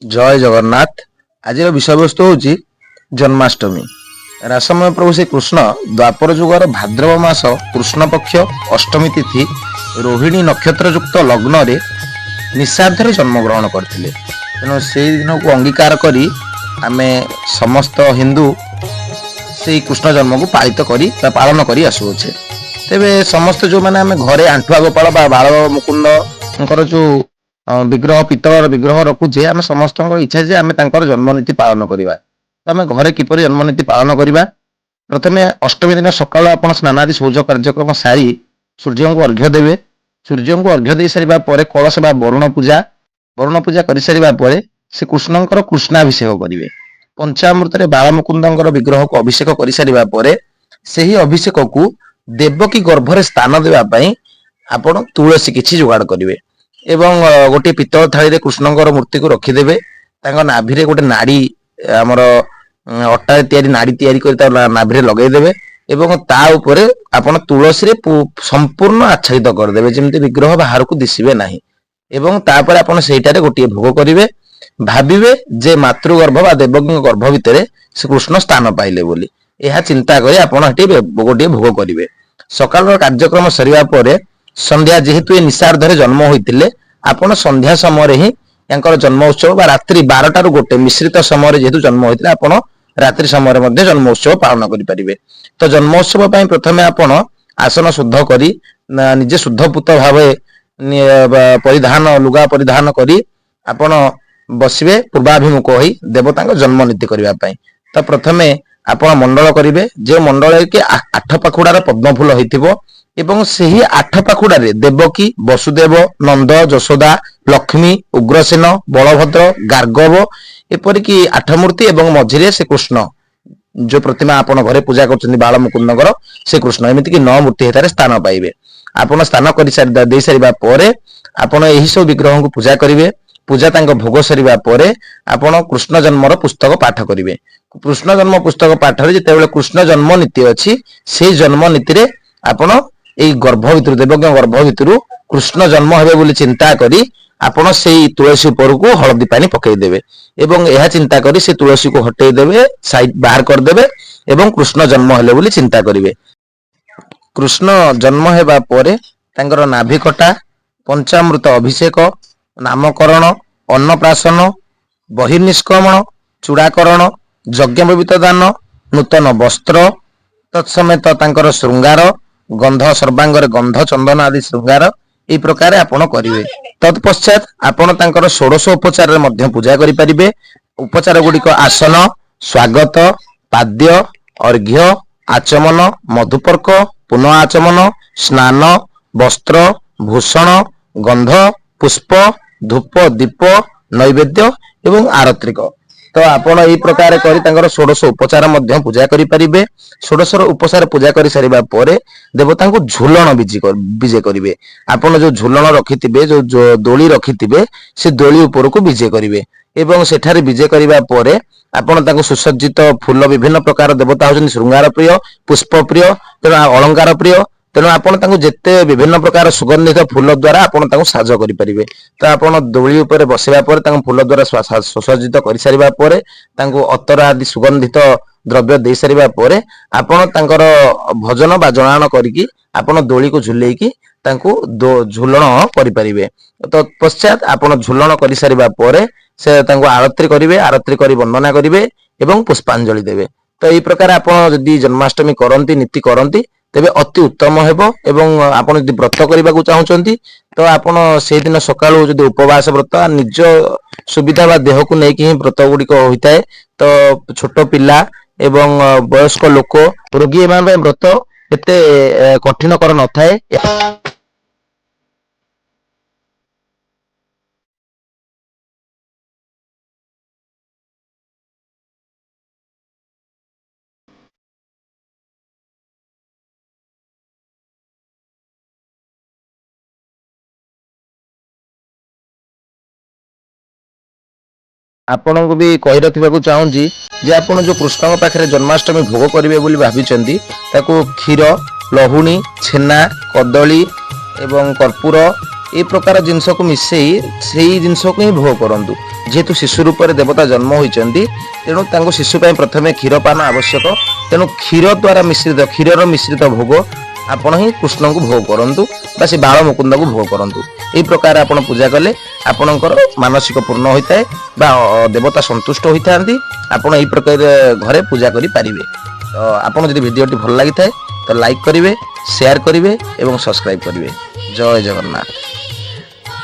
जय जगन्नाथ। आज विषय वस्तु हूँ जन्माष्टमी। रासमय प्रभु श्री कृष्ण द्वापर जुगर भाद्रव मास कृष्ण पक्ष अष्टमी तिथि रोहिणी नक्षत्र युक्त लग्न रे निषाधरे जन्म ग्रहण करते। तेणु से दिन को अंगीकार करी आमे समस्त हिंदू से कृष्ण जन्म को पालित करी पालन करी आसुचे। तेबे समस्त जो माने आमे घरे आंठुआ गोपाल बा बाल मुकुंद जो विग्रह पितल विग्रह रखुचे आम समस्त इच्छा जे आम जन्म नीति पालन करवा। तो आम घरे किपर जन्म नीति पालन करवा। प्रथमे अष्टमी दिन सकाल आप स्नानादि शौच कार्यक्रम सारी सूर्य को अर्घ्य देवे। सूर्य को अर्घ्य दे सारा कलश बा वरुण पूजा कर सारा से कृष्णकर कृष्णाभिषेक करेंगे। पंचामृत बाल मुकुंद विग्रह को अभिषेक कर सारा से ही अभिषेक को देवकी गर्भरे स्थान देवाई आपण तुलसी किसी जोगाड़ करेंगे एवं गोटे पितल थाली कृष्णकर मूर्ति को रखिदेवे। नाभि गोटे नाड़ी आमर अटा तैयारी नाड़ी तैयारी कर नाभि लगेदेवे एवं ता उपरे आपण तुलसी रे संपूर्ण आच्छादित करदेवे जमी विग्रह बाहर को दिशे ना। एवं तापर आपण सेटारे गोटे भोग करेंगे। भाविबे जे मातृगर्भ बा देवकी गर्भ भितर से कृष्ण स्थान पाइले बोली यह चिंता करी आपण गोटे भोग करेंगे। सकाल कार्यक्रम सरिया पर संध्या जेहेतु ये निशार्धरे जन्म होते आपण संध्या समय ही जन्म उत्सव बा रात्रि 12 रु गोटे मिश्रित समय जेहेतु जन्म होते आपण रात्रि समय जन्म उत्सव पालन करेंगे। तो जन्मोत्सव प्रथमे आपण आसन शुद्ध करी निजे शुद्धपूत भाव परिधान लुगा परिधान करी आपण बसवे पूर्वाभिमुख हो देवता जन्म नीति करने। तो प्रथमे आपण मंडल करेंगे जो मंडल के 8 पाखुड़ार पद्म फूल होइथिबो एवं सही 8 पाखुड़ारे देवकी वसुदेव नंद यशोदा लक्ष्मी उग्रसेन बलभद्र गार्गव एपरिक 8 मूर्ति एवं मझिरे से कृष्ण जो प्रतिमा आपण घरे पूजा कर बाल मुकुंदर से कृष्ण एमती कि 9 मूर्ति हेतारे स्थान पाइबे। आपण स्थान कर सारा पर आपण यही सब विग्रह को पूजा करेंगे। पूजा तांको भोग सरिबा परे आपण कृष्ण जन्मर पुस्तक पाठ करेंगे। कृष्ण जन्म पुस्तक पाठ जिते कृष्ण जन्म नीति अच्छी से जन्म नीति रे आपण এই गर्भ भितर देवज्ञ गर्भ भितर कृष्ण जन्म हेबे बोली चिंता करी आपण से तुलसी उपर को हलदी पानी पकई देबे एवं यह चिंता करी से तुलसी को हटई देबे साइड बाहर कर देबे एवं कृष्ण जन्म हेले बोली चिंता करिवे। कृष्ण जन्म हेबा परे तांकर नाभि कटा पंचामृत अभिषेक नामकरण अन्नप्राशन बहिर्निष्क्रमण चूड़ाकरण यज्ञोपवीत दान नूतन वस्त्र तत्समेत तांकर श्रृंगार गंध सर्वांगरे गंध चंदन आदि श्रृंगार यही प्रकार आपण करेंगे। तत्पश्चात आपण तांकर षोडश उपचार रे मध्य पूजा करि परिबे। उपचार गुड़िक आसन स्वागत पाद्य अर्घ्य आचमन मधुपर्क पुनः आचमन स्नान वस्त्र भूषण गंध पुष्प धूप दीप नैवेद्य एवं आरत्रिक। तो आपण यही प्रकार करी षोडश उपचार मध्य पूजा करि परिबे। षोडश उपचार पूजा कर सारिबा परे देवता को झूलन विजे करेंगे। आपण जो झूलन रखिथिबे जो दोली रखिथिबे से दोली ऊपर को विजे करेंगे एवं सेठारे विजे करिबा परे आपण ताको सुसज्जित फूल विभिन्न प्रकार देवता होजन श्रृंगार प्रिय पुष्प प्रिय तेणु अलंकार प्रिय तेणु आपण ताको जेते विभिन्न प्रकार सुगंधित फूल द्वारा आपण ताको साज करि परिबे। तो आपण दोली ऊपर बसिबा परे ताको फूल द्वारा सुसज्जित कर सारिबा परे ताको अतर आदि सुगंधित द्रव्य दे सारिबा परे आपण तांकर भजन बा जनान करिकी आपण दोली को झुलेकी तांको झुलन करि परिबे। तो पश्चात आपण झुलन करि सारिबा परे से तांको आरती करिवे। आरती करी वंदना करिवे एवं पुष्पांजलि देवे। तो एई प्रकार आपण जदि जन्माष्टमी करंती नीति करंती तेबे अति उत्तम हेबो। एवं आपण जदि व्रत करिबा को चाहुचंती तो आपण से दिन सकाळू जदि उपवास व्रत निज सुविधा बा देह को नेकी ही व्रत गुड़िक होइताय। तो छोट पिला एवं वयस्क लोक रोगी एमान व्रत एते कठिन कर न थाए। आपन को भी कही रखा चाहूँगी जे आपण जो कृष्ण पाखे जन्माष्टमी भोग करेंगे बोली भाविचंती ताको क्षीर लहुणी छेना कदली एवं कर्पूर ए प्रकार जिनस को मिसई से जिनस को ही भोग करूँ जेहेतु शिशु रूप में देवता जन्म होती तेणु शिशु प्रथम क्षीरपान आवश्यक तेणु क्षीर द्वारा मिश्रित क्षीर मिश्रित भोग आपण ही कृष्ण को भोग करूँ बा से बाल मुकुंद को भोग करूँ यही प्रकार आप पूजा कले आपणकर मानसिक पूर्ण होता है बा देवता संतुष्ट होता आपण यही प्रकार घरे पूजा करें तो आपन जदि वीडियो भल लगी था तो लाइक करेंगे शेयर करेंगे और सब्सक्राइब करेंगे जय जगन्नाथ।